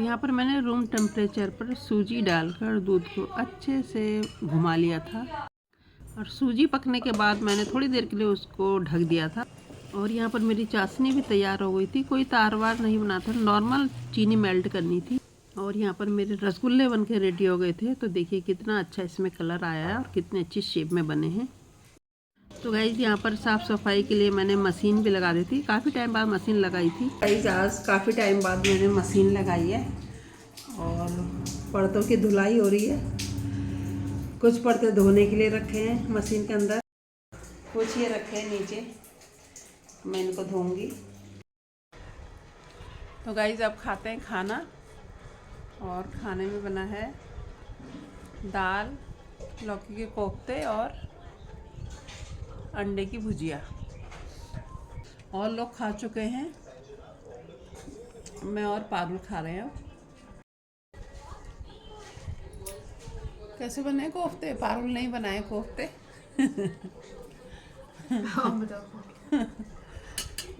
यहाँ पर मैंने रूम टेम्परेचर पर सूजी डालकर दूध को अच्छे से घुमा लिया था और सूजी पकने के बाद मैंने थोड़ी देर के लिए उसको ढक दिया था। और यहाँ पर मेरी चाशनी भी तैयार हो गई थी, कोई तार वार नहीं बना था, नॉर्मल चीनी मेल्ट करनी थी। और यहाँ पर मेरे रसगुल्ले बन के रेडी हो गए थे। तो देखिए कितना अच्छा इसमें कलर आया है और कितने अच्छी शेप में बने हैं। तो गाइज यहाँ पर साफ़ सफाई के लिए मैंने मशीन भी लगा दी थी, काफ़ी टाइम बाद मशीन लगाई थी। गाइज आज काफ़ी टाइम बाद मैंने मशीन लगाई है और पर्दों की धुलाई हो रही है। कुछ पर्दे धोने के लिए रखे हैं मशीन के अंदर, कुछ ये रखे हैं नीचे, मैं इनको धोऊंगी। तो गाइज अब खाते हैं खाना। और खाने में बना है दाल, लौकी के कोफ्ते और अंडे की भुजिया। और लोग खा चुके हैं, मैं और पारुल खा रहे हैं। कैसे बने कोफ्ते? पारुल नहीं बनाए कोफ्ते।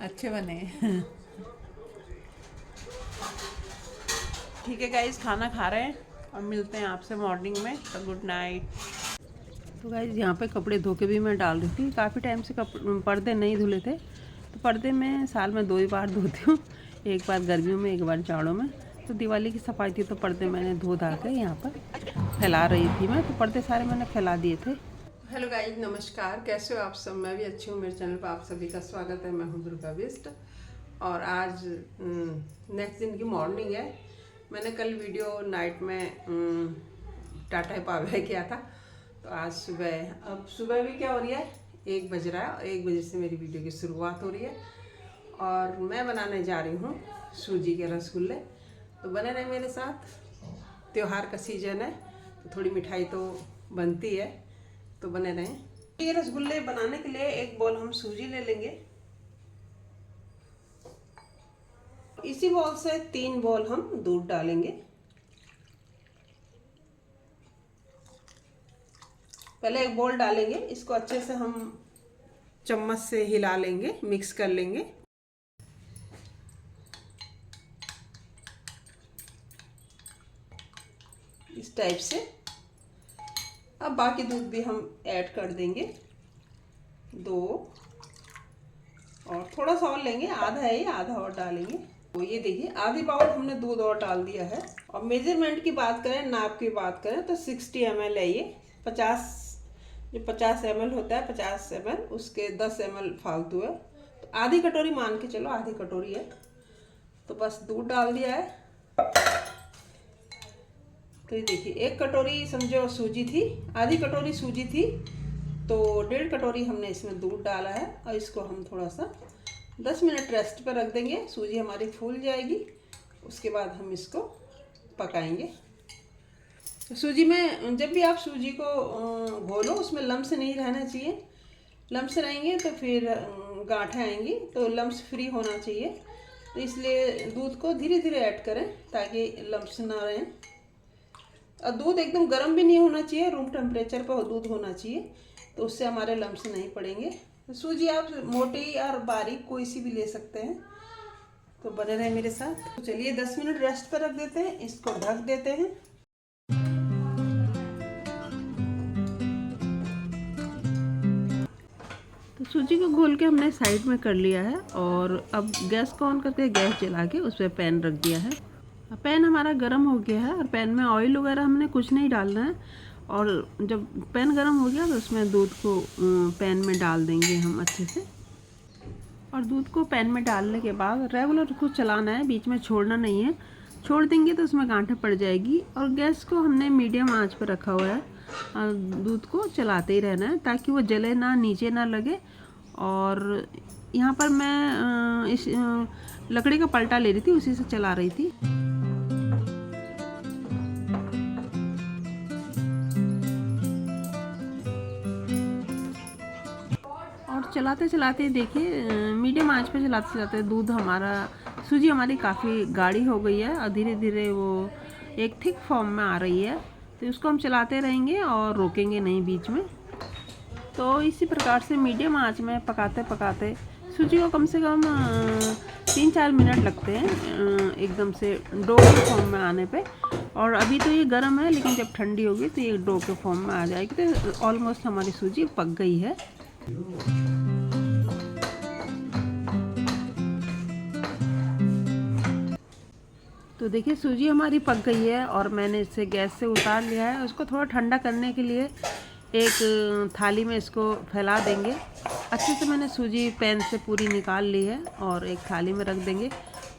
अच्छे बने। ठीक है गाइज, खाना खा रहे हैं और मिलते हैं आपसे मॉर्निंग में। तो गुड नाइट। तो गाइज यहाँ पे कपड़े धो के भी मैं डाल रही थी, काफ़ी टाइम से पर्दे नहीं धुले थे। तो पर्दे मैं साल में 2 ही बार धोती हूँ, एक बार गर्मियों में, एक बार जाड़ों में। तो दिवाली की सफाई थी तो पर्दे मैंने धो धा के यहाँ पर फैला रही थी मैं, तो पर्दे सारे मैंने फैला दिए थे। हेलो गाइज, नमस्कार, कैसे हो आप सब? मैं भी अच्छी हूँ। मेरे चैनल पर आप सभी का स्वागत है। मैं हूँ दुर्गा बिष्ट और आज नेक्स्ट दिन की मॉर्निंग है। मैंने कल वीडियो नाइट में टाटा पावे किया था, तो आज सुबह, अब सुबह भी क्या हो रही है, 1 बज रहा है और 1 बजे से मेरी वीडियो की शुरुआत हो रही है। और मैं बनाने जा रही हूँ सूजी के रसगुल्ले। तो बने रहे मेरे साथ, त्योहार का सीजन है तो थोड़ी मिठाई तो बनती है, तो बने रहें। ये रसगुल्ले बनाने के लिए एक बॉल हम सूजी ले लेंगे। इसी बॉल से 3 बॉल हम दूध डालेंगे। पहले एक बॉल डालेंगे, इसको अच्छे से हम चम्मच से हिला लेंगे, मिक्स कर लेंगे। इस टाइप से। अब बाकी दूध भी हम ऐड कर देंगे, 2 और थोड़ा सा और लेंगे, आधा है ये, आधा और डालेंगे। तो ये देखिए आधी बाउल हमने दूध और डाल दिया है। और मेजरमेंट की बात करें, नाप की बात करें तो 60 ml है ये। 50 ml होता है, 50 ml, उसके 10 ml फालतू है, तो आधी कटोरी मान के चलो, आधी कटोरी है। तो बस दूध डाल दिया है। तो ये देखिए 1 कटोरी समझो सूजी थी, आधी कटोरी सूजी थी, तो 1.5 कटोरी हमने इसमें दूध डाला है। और इसको हम थोड़ा सा 10 मिनट रेस्ट पर रख देंगे, सूजी हमारी फूल जाएगी। उसके बाद हम इसको पकाएंगे। तो सूजी में, जब भी आप सूजी को घोलो, उसमें लम्स नहीं रहना चाहिए। लम्स रहेंगे तो फिर गांठें आएंगी, तो लम्स फ्री होना चाहिए। तो इसलिए दूध को धीरे धीरे ऐड करें ताकि लम्स ना रहें। और दूध एकदम गर्म भी नहीं होना चाहिए, रूम टेम्परेचर पर दूध होना चाहिए, तो उससे हमारे लम्स नहीं पड़ेंगे। तो सूजी आप मोटी और बारीक कोई सी भी ले सकते हैं। तो बने रहे मेरे साथ। तो चलिए 10 मिनट रेस्ट पर रख देते हैं, इसको ढक देते हैं। तो सूजी को घोल के हमने साइड में कर लिया है और अब गैस को ऑन करके गैस जला के उस पर पैन रख दिया है। पैन हमारा गर्म हो गया है और पैन में ऑयल वगैरह हमने कुछ नहीं डालना है। और जब पैन गर्म हो गया तो उसमें दूध को पैन में डाल देंगे हम अच्छे से। और दूध को पैन में डालने के बाद रेगुलर उसको चलाना है, बीच में छोड़ना नहीं है। छोड़ देंगे तो उसमें गांठें पड़ जाएगी। और गैस को हमने मीडियम आंच पर रखा हुआ है और दूध को चलाते ही रहना है ताकि वो जले ना, नीचे ना लगे। और यहाँ पर मैं इस लकड़ी का पलटा ले रही थी, उसी से चला रही थी। चलाते चलाते देखिए, मीडियम आंच पे चलाते चलाते दूध हमारा, सूजी हमारी काफ़ी गाढ़ी हो गई है और धीरे धीरे वो एक थिक फॉर्म में आ रही है। तो उसको हम चलाते रहेंगे और रोकेंगे नहीं बीच में। तो इसी प्रकार से मीडियम आंच में पकाते पकाते सूजी को कम से कम 3-4 मिनट लगते हैं एकदम से डो के फॉर्म में आने पे। और अभी तो ये गर्म है, लेकिन जब ठंडी होगी तो ये डो के फॉर्म में आ जाएगी। तो ऑलमोस्ट हमारी सूजी पक गई है। तो देखिए सूजी हमारी पक गई है और मैंने इसे गैस से उतार लिया है। उसको थोड़ा ठंडा करने के लिए एक थाली में इसको फैला देंगे। अच्छे से मैंने सूजी पैन से पूरी निकाल ली है और एक थाली में रख देंगे।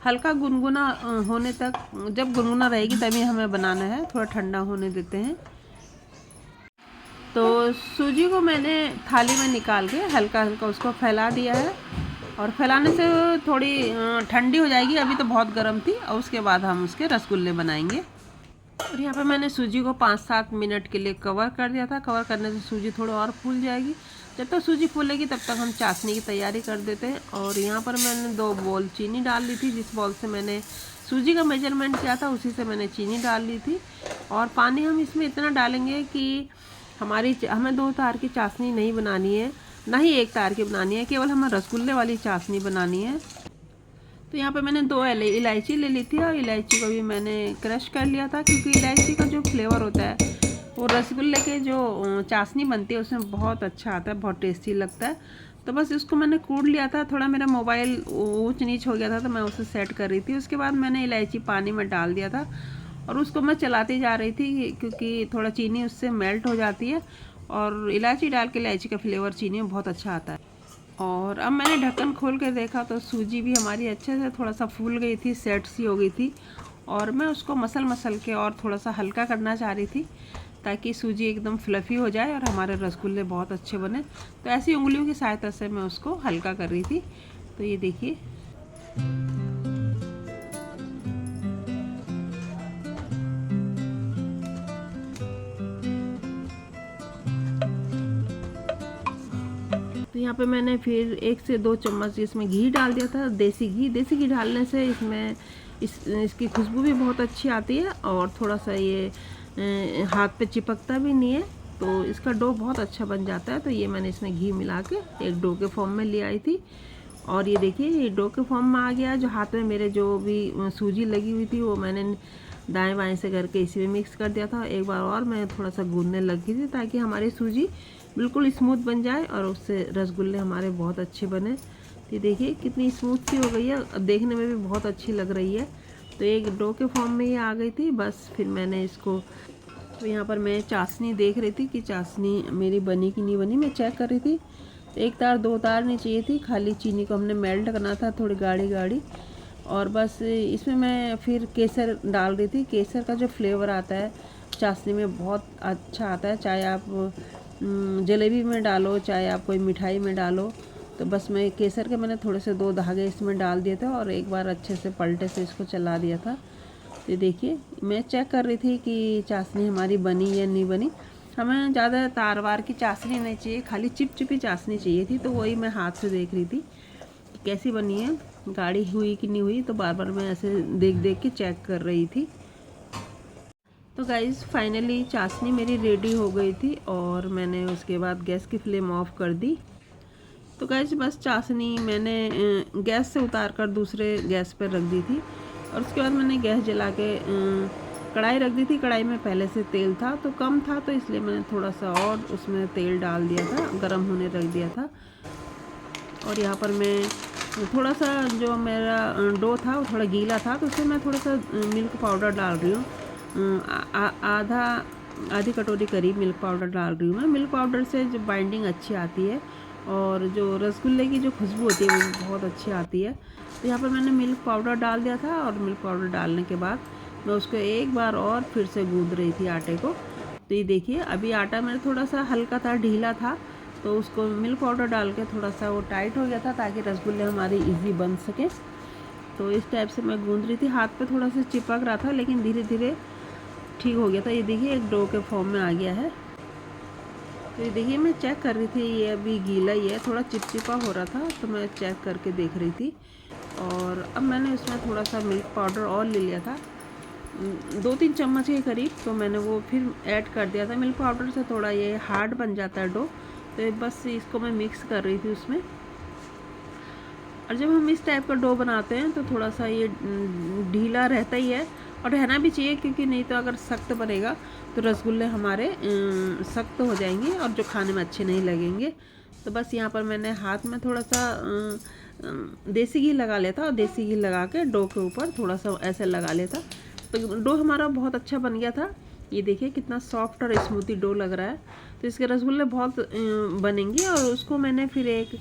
हल्का गुनगुना होने तक, जब गुनगुना रहेगी तभी हमें बनाना है, थोड़ा ठंडा होने देते हैं। तो सूजी को मैंने थाली में निकाल के हल्का हल्का उसको फैला दिया है और फैलाने से थोड़ी ठंडी हो जाएगी। अभी तो बहुत गर्म थी और उसके बाद हम उसके रसगुल्ले बनाएंगे। और यहाँ पे मैंने सूजी को 5-7 मिनट के लिए कवर कर दिया था। कवर करने से सूजी थोड़ा और फूल जाएगी। जब तक सूजी फूलेगी तब तक हम चाशनी की तैयारी कर देते हैं। और यहाँ पर मैंने 2 बॉल चीनी डाल ली थी। जिस बॉल से मैंने सूजी का मेजरमेंट किया था उसी से मैंने चीनी डाल ली थी। और पानी हम इसमें इतना डालेंगे कि हमें 2 तार की चाशनी नहीं बनानी है, ना ही 1 तार की बनानी है, केवल हमें रसगुल्ले वाली चाशनी बनानी है। तो यहाँ पे मैंने 2 इलायची ले ली थी और इलायची को भी मैंने क्रश कर लिया था, क्योंकि इलायची का जो फ्लेवर होता है वो रसगुल्ले के जो चाशनी बनती है उसमें बहुत अच्छा आता है, बहुत टेस्टी लगता है। तो बस इसको मैंने कूट लिया था। थोड़ा मेरा मोबाइल ऊंच नीच हो गया था तो मैं उसे सेट कर रही थी। उसके बाद मैंने इलायची पानी में डाल दिया था और उसको मैं चलाती जा रही थी, क्योंकि थोड़ा चीनी उससे मेल्ट हो जाती है और इलायची डाल के इलायची का फ्लेवर चीनी में बहुत अच्छा आता है। और अब मैंने ढक्कन खोल के देखा तो सूजी भी हमारी अच्छे से थोड़ा सा फूल गई थी, सेट सी हो गई थी। और मैं उसको मसल के और थोड़ा सा हल्का करना चाह रही थी ताकि सूजी एकदम फ्लफ़ी हो जाए और हमारे रसगुल्ले बहुत अच्छे बने। तो ऐसी उंगलियों की सहायता से मैं उसको हल्का कर रही थी। तो ये देखिए तो यहाँ पे मैंने फिर 1 से 2 चम्मच इसमें घी डाल दिया था, देसी घी। देसी घी डालने से इसमें इसकी खुशबू भी बहुत अच्छी आती है और थोड़ा सा ये हाथ पे चिपकता भी नहीं है, तो इसका डो बहुत अच्छा बन जाता है। तो ये मैंने इसमें घी मिला के एक डो के फॉर्म में ले आई थी और ये देखिए ये डो के फॉर्म में आ गया। जो हाथ में मेरे जो भी सूजी लगी हुई थी वो मैंने दाएं बाएं से करके इसी में मिक्स कर दिया था। एक बार और मैं थोड़ा सा गूंदने लगी थी ताकि हमारी सूजी बिल्कुल स्मूथ बन जाए और उससे रसगुल्ले हमारे बहुत अच्छे बने। तो देखिए कितनी स्मूथ सी हो गई है, देखने में भी बहुत अच्छी लग रही है। तो एक डो के फॉर्म में ये आ गई थी। बस फिर मैंने इसको, तो यहाँ पर मैं चाशनी देख रही थी कि चाशनी मेरी बनी कि नहीं बनी, मैं चेक कर रही थी। तो 1 तार 2 तार नहीं चाहिए थी, खाली चीनी को हमने मेल्ट करना था थोड़ी गाढ़ी गाढ़ी। और बस इसमें मैं फिर केसर डाल रही थी। केसर का जो फ्लेवर आता है चाशनी में बहुत अच्छा आता है, चाहे आप जलेबी में डालो चाहे आप कोई मिठाई में डालो। तो बस मैं केसर के मैंने थोड़े से 2 धागे इसमें डाल दिए थे और एक बार अच्छे से पलटे से इसको चला दिया था। तो देखिए मैं चेक कर रही थी कि चाशनी हमारी बनी या नहीं बनी। हमें ज़्यादा तार वार की चाशनी नहीं चाहिए, खाली चिपचिपी चाशनी चाहिए थी। तो वही मैं हाथ से देख रही थी कैसी बनी है, गाढ़ी हुई कि नहीं हुई। तो बार बार मैं ऐसे देख देख के चेक कर रही थी। तो गाइज़ फाइनली चाशनी मेरी रेडी हो गई थी और मैंने उसके बाद गैस की फ्लेम ऑफ कर दी। तो गाइज़ बस चाशनी मैंने गैस से उतार कर दूसरे गैस पर रख दी थी और उसके बाद मैंने गैस जला के कढ़ाई रख दी थी। कढ़ाई में पहले से तेल था तो कम था, तो इसलिए मैंने थोड़ा सा और उसमें तेल डाल दिया था, गरम होने रख दिया था। और यहाँ पर मैं थोड़ा सा जो मेरा डो था वो थोड़ा गीला था तो उसमें मैं थोड़ा सा मिल्क पाउडर डाल रही हूँ। आधी कटोरी करीब मिल्क पाउडर डाल रही हूँ मैं। मिल्क पाउडर से जो बाइंडिंग अच्छी आती है और जो रसगुल्ले की जो खुशबू होती है वो बहुत अच्छी आती है। तो यहाँ पर मैंने मिल्क पाउडर डाल दिया था और मिल्क पाउडर डालने के बाद मैं उसको एक बार और फिर से गूंद रही थी आटे को। तो ये देखिए अभी आटा मेरा थोड़ा सा हल्का था, ढीला था, तो उसको मिल्क पाउडर डाल के थोड़ा सा वो टाइट हो गया था ताकि रसगुल्ले हमारे इजी बन सके। तो इस टाइप से मैं गूंद रही थी, हाथ पे थोड़ा सा चिपक रहा था लेकिन धीरे धीरे ठीक हो गया था। ये देखिए एक डो के फॉर्म में आ गया है। तो ये देखिए मैं चेक कर रही थी, ये अभी गीला ही है, थोड़ा चिपचिपा हो रहा था तो मैं चेक करके देख रही थी। और अब मैंने उसमें थोड़ा सा मिल्क पाउडर और ले लिया था, 2-3 चम्मच के करीब, तो मैंने वो फिर ऐड कर दिया था। मिल्क पाउडर से थोड़ा ये हार्ड बन जाता है डो, तो बस इसको मैं मिक्स कर रही थी उसमें। और जब हम इस टाइप का डो बनाते हैं तो थोड़ा सा ये ढीला रहता ही है, और रहना भी चाहिए, क्योंकि नहीं तो अगर सख्त बनेगा तो रसगुल्ले हमारे सख्त हो जाएंगे और जो खाने में अच्छे नहीं लगेंगे। तो बस यहाँ पर मैंने हाथ में थोड़ा सा देसी घी लगा लिया था, और देसी घी लगा के डो के ऊपर थोड़ा सा ऐसे लगा लिया था, तो डो हमारा बहुत अच्छा बन गया था। ये देखिए कितना सॉफ्ट और स्मूथी डो लग रहा है। तो इसके रसगुल्ले बहुत बनेंगे, और उसको मैंने फिर एक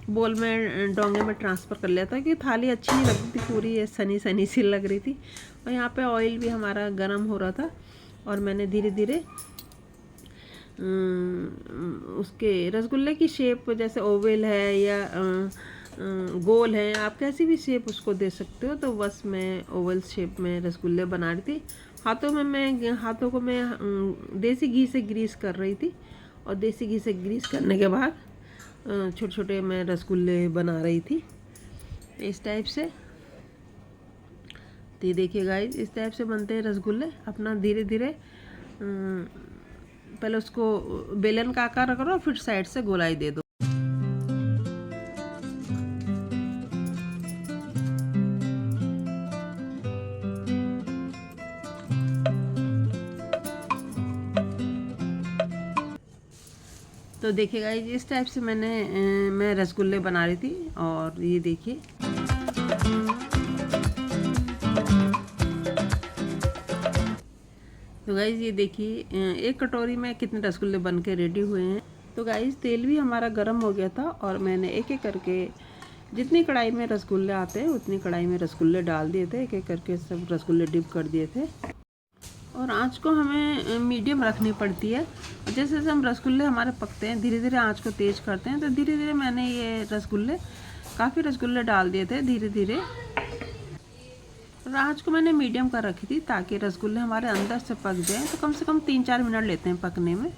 बोल में डोंगे में ट्रांसफ़र कर लिया था, क्योंकि थाली अच्छी नहीं लगती थी, पूरी ये सनी सनी सी लग रही थी। और यहाँ पे ऑयल भी हमारा गर्म हो रहा था, और मैंने धीरे धीरे उसके रसगुल्ले की शेप, जैसे ओवल है या गोल है, आप कैसी भी शेप उसको दे सकते हो। तो बस मैं ओवल शेप में रसगुल्ले बना रही थी। हाथों को मैं देसी घी से ग्रीस कर रही थी, और देसी घी से ग्रीस करने के बाद छोटे छोटे मैं रसगुल्ले बना रही थी इस टाइप से। तो ये देखिए गाइस, इस टाइप से बनते हैं रसगुल्ले। अपना धीरे धीरे पहले उसको बेलन का आकार करो, फिर साइड से गोलाई दे दो। तो देखिए गाइस, इस टाइप से मैं रसगुल्ले बना रही थी, और ये देखिए तो गाइज़ ये देखिए एक कटोरी में कितने रसगुल्ले बन के रेडी हुए हैं। तो गाइज़ तेल भी हमारा गर्म हो गया था, और मैंने एक एक करके जितनी कढ़ाई में रसगुल्ले आते हैं उतनी कढ़ाई में रसगुल्ले डाल दिए थे, एक एक करके सब रसगुल्ले डिप कर दिए थे। और आँच को हमें मीडियम रखनी पड़ती है। जैसे जैसे हम रसगुल्ले हमारे पकते हैं, धीरे धीरे आँच को तेज़ करते हैं। तो धीरे धीरे मैंने ये काफ़ी रसगुल्ले डाल दिए थे धीरे धीरे। और आँच को मैंने मीडियम कर रखी थी, ताकि रसगुल्ले हमारे अंदर से पक जाएं। तो कम से कम 3-4 मिनट लेते हैं पकने में।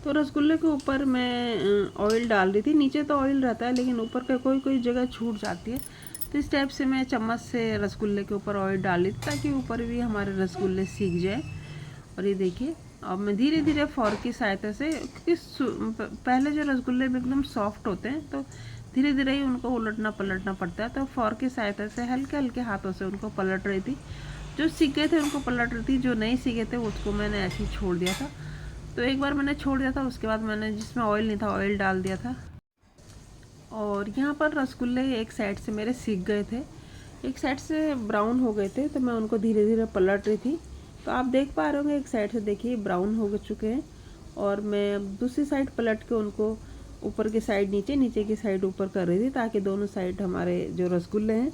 तो रसगुल्ले के ऊपर मैं ऑयल डाल रही थी। नीचे तो ऑयल रहता है, लेकिन ऊपर का कोई कोई जगह छूट जाती है। तो इस टाइप से मैं चम्मच से रसगुल्ले के ऊपर ऑयल डाल रही थी, ताकि ऊपर भी हमारे रसगुल्ले सीख जाए। और ये देखिए, अब मैं धीरे धीरे फोर्क की सहायता से, क्योंकि पहले जो रसगुल्ले एकदम सॉफ्ट होते हैं, तो धीरे धीरे ही उनको उलटना पलटना पड़ता है। तो फोर्क की सहायता से हल्के हल्के हाथों से उनको पलट रही थी। जो सीख गए थे उनको पलट रही थी, जो नहीं सीखे थे उसको मैंने ऐसे ही छोड़ दिया था। तो एक बार मैंने छोड़ दिया था, उसके बाद मैंने जिसमें ऑयल नहीं था ऑयल डाल दिया था। और यहाँ पर रसगुल्ले एक साइड से मेरे सीख गए थे, एक साइड से ब्राउन हो गए थे। तो मैं उनको धीरे धीरे पलट रही थी। तो आप देख पा रहे होंगे, एक साइड से देखिए ब्राउन हो चुके हैं, और मैं दूसरी साइड पलट के उनको ऊपर की साइड नीचे, नीचे की साइड ऊपर कर रही थी, ताकि दोनों साइड हमारे जो रसगुल्ले हैं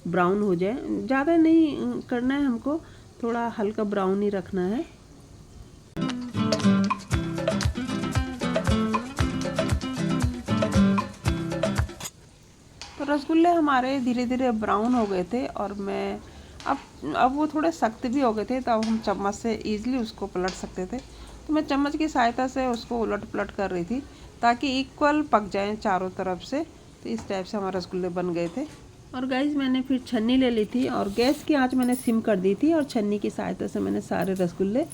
ब्राउन हो जाए। ज़्यादा नहीं करना है हमको, थोड़ा हल्का ब्राउन ही रखना है। तो रसगुल्ले हमारे धीरे धीरे ब्राउन हो गए थे, और मैं अब वो थोड़े सख्त भी हो गए थे, तो अब हम चम्मच से ईज़िली उसको पलट सकते थे। तो मैं चम्मच की सहायता से उसको उलट पलट कर रही थी, ताकि इक्वल पक जाएं चारों तरफ से। तो इस टाइप से हमारे रसगुल्ले बन गए थे। और गाइस, मैंने फिर छन्नी ले ली थी, और गैस की आंच मैंने सिम कर दी थी, और छन्नी की सहायता से मैंने सारे रसगुल्ले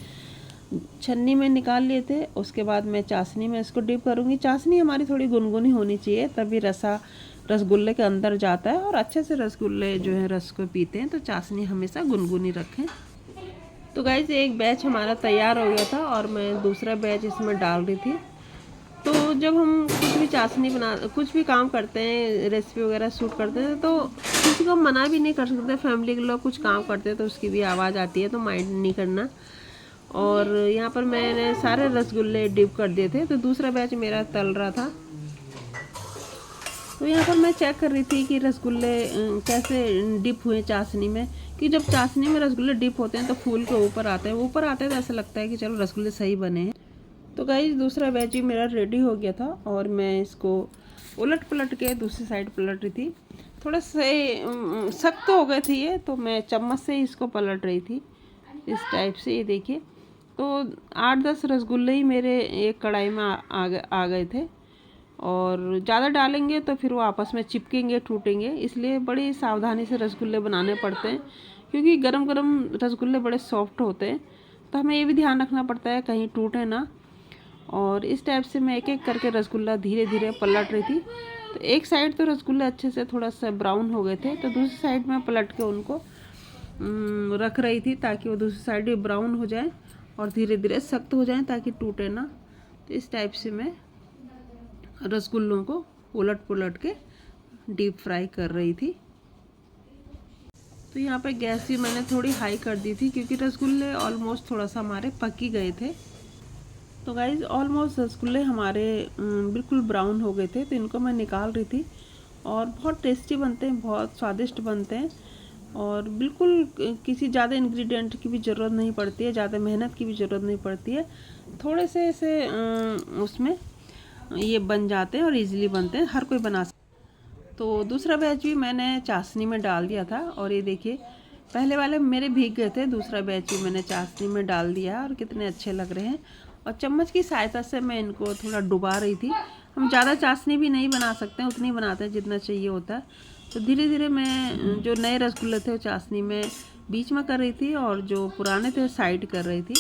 छन्नी में निकाल लिए थे। उसके बाद मैं चाशनी में इसको डिप करूँगी। चाशनी हमारी थोड़ी गुनगुनी होनी चाहिए, तभी रसगुल्ले के अंदर जाता है, और अच्छे से रसगुल्ले जो है रस को पीते हैं। तो चाशनी हमेशा गुनगुनी रखें। तो गाइस, एक बैच हमारा तैयार हो गया था, और मैं दूसरा बैच इसमें डाल रही थी। तो जब हम कुछ भी काम करते हैं, रेसिपी वगैरह शूट करते हैं, तो किसी को मना भी नहीं कर सकते। फैमिली के लोग कुछ काम करते हैं तो उसकी भी आवाज़ आती है, तो माइंड नहीं करना। और यहाँ पर मैंने सारे रसगुल्ले डिप कर दिए थे। तो दूसरा बैच मेरा तल रहा था। तो यहाँ पर मैं चेक कर रही थी कि रसगुल्ले कैसे डिप हुए चाशनी में, कि जब चाशनी में रसगुल्ले डिप होते हैं तो फूल के ऊपर आते हैं तो ऐसा लगता है कि चलो रसगुल्ले सही बने हैं। तो गाइस, दूसरा बैच भी मेरा रेडी हो गया था, और मैं इसको उलट पलट के दूसरी साइड पलट रही थी। थोड़ा से सख्त हो गए थे ये, तो मैं चम्मच से इसको पलट रही थी इस टाइप से। ये देखिए, तो 8-10 रसगुल्ले ही मेरे एक कढ़ाई में आ गए थे। और ज़्यादा डालेंगे तो फिर वो आपस में चिपकेंगे, टूटेंगे। इसलिए बड़ी सावधानी से रसगुल्ले बनाने पड़ते हैं, क्योंकि गरम गरम रसगुल्ले बड़े सॉफ्ट होते हैं। तो हमें ये भी ध्यान रखना पड़ता है कहीं टूटे ना। और इस टाइप से मैं एक एक करके रसगुल्ला धीरे धीरे पलट रही थी, तो एक साइड तो रसगुल्ले अच्छे से थोड़ा सा ब्राउन हो गए थे, तो दूसरी साइड में पलट के उनको रख रही थी ताकि वो दूसरी साइड भी ब्राउन हो जाए और धीरे धीरे सख्त हो जाए ताकि टूटे ना। तो इस टाइप से मैं रसगुल्लों को उलट पुलट के डीप फ्राई कर रही थी। तो यहाँ पे गैस भी मैंने थोड़ी हाई कर दी थी क्योंकि रसगुल्ले ऑलमोस्ट थोड़ा सा हमारे पक ही गए थे। तो गाइज ऑलमोस्ट रसगुल्ले हमारे बिल्कुल ब्राउन हो गए थे, तो इनको मैं निकाल रही थी। और बहुत टेस्टी बनते हैं, बहुत स्वादिष्ट बनते हैं और बिल्कुल किसी ज़्यादा इंग्रेडिएंट की भी ज़रूरत नहीं पड़ती है, ज़्यादा मेहनत की भी ज़रूरत नहीं पड़ती है। थोड़े से ऐसे उसमें ये बन जाते हैं और इजीली बनते हैं, हर कोई बना सकता है। तो दूसरा बैच भी मैंने चाशनी में डाल दिया था और ये देखिए पहले वाले मेरे भीग गए थे, दूसरा बैच भी मैंने चाशनी में डाल दिया और कितने अच्छे लग रहे हैं। और चम्मच की सहायता से मैं इनको थोड़ा डुबा रही थी। हम ज़्यादा चाशनी भी नहीं बना सकते हैं, उतनी बनाते हैं जितना चाहिए होता है। तो धीरे धीरे मैं जो नए रसगुल्ले थे वो चाशनी में बीच में कर रही थी और जो पुराने थे साइड कर रही थी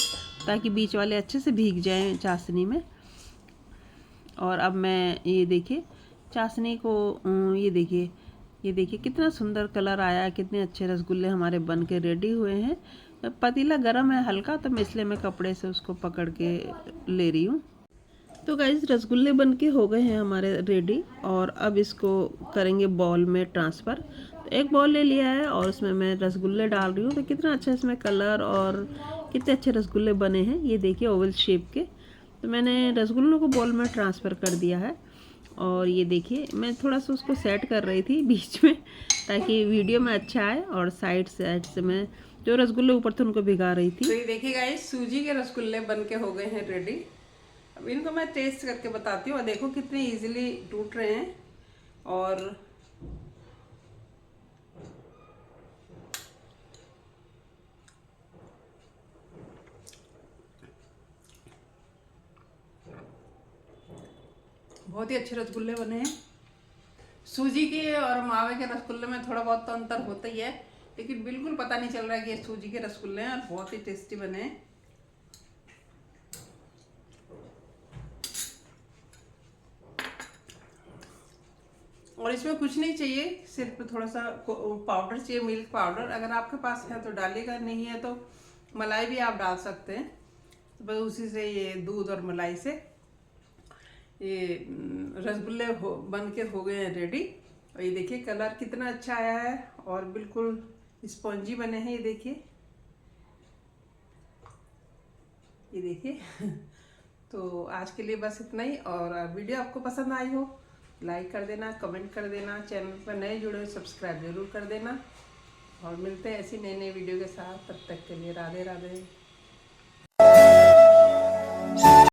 ताकि बीच वाले अच्छे से भीग जाएं चाशनी में। और अब मैं ये देखिए चाशनी को ये देखिए कितना सुंदर कलर आया, कितने अच्छे रसगुल्ले हमारे बन के रेडी हुए हैं। पतीला गर्म है हल्का, तो मैं इसलिए मैं कपड़े से उसको पकड़ के ले रही हूँ। तो गाइस रसगुल्ले बन के हो गए हैं हमारे रेडी और अब इसको करेंगे बॉल में ट्रांसफ़र। तो एक बॉल ले लिया है और उसमें मैं रसगुल्ले डाल रही हूँ। तो कितना अच्छा इसमें कलर और कितने अच्छे रसगुल्ले बने हैं, ये देखिए ओवल शेप के। तो मैंने रसगुल्लों को बॉल में ट्रांसफ़र कर दिया है और ये देखिए मैं थोड़ा सा उसको सेट कर रही थी बीच में ताकि वीडियो में अच्छा आए, और साइड से मैं जो रसगुल्ले ऊपर थे उनको भिगा रही थी। तो ये देखिए गाइस सूजी के रसगुल्ले बन के हो गए हैं रेडी। अब इनको मैं टेस्ट करके बताती हूँ और देखो कितने इजीली टूट रहे हैं और बहुत ही अच्छे रसगुल्ले बने हैं। सूजी के और मावे के रसगुल्ले में थोड़ा बहुत तो अंतर होता ही है, लेकिन बिल्कुल पता नहीं चल रहा है कि ये सूजी के रसगुल्ले हैं और बहुत ही टेस्टी बने हैं। और इसमें कुछ नहीं चाहिए, सिर्फ थोड़ा सा पाउडर चाहिए, मिल्क पाउडर। अगर आपके पास है तो डालिएगा, नहीं है तो मलाई भी आप डाल सकते हैं। तो बस उसी से ये दूध और मलाई से ये रसगुल्ले बन के हो गए हैं रेडी। और ये देखिए कलर कितना अच्छा आया है और बिल्कुल स्पॉन्जी बने हैं, ये देखिए तो आज के लिए बस इतना ही। और वीडियो आपको पसंद आई हो लाइक कर देना, कमेंट कर देना, चैनल पर नए जुड़े सब्सक्राइब जरूर कर देना और मिलते हैं ऐसी नई नई वीडियो के साथ। तब तक के लिए राधे राधे।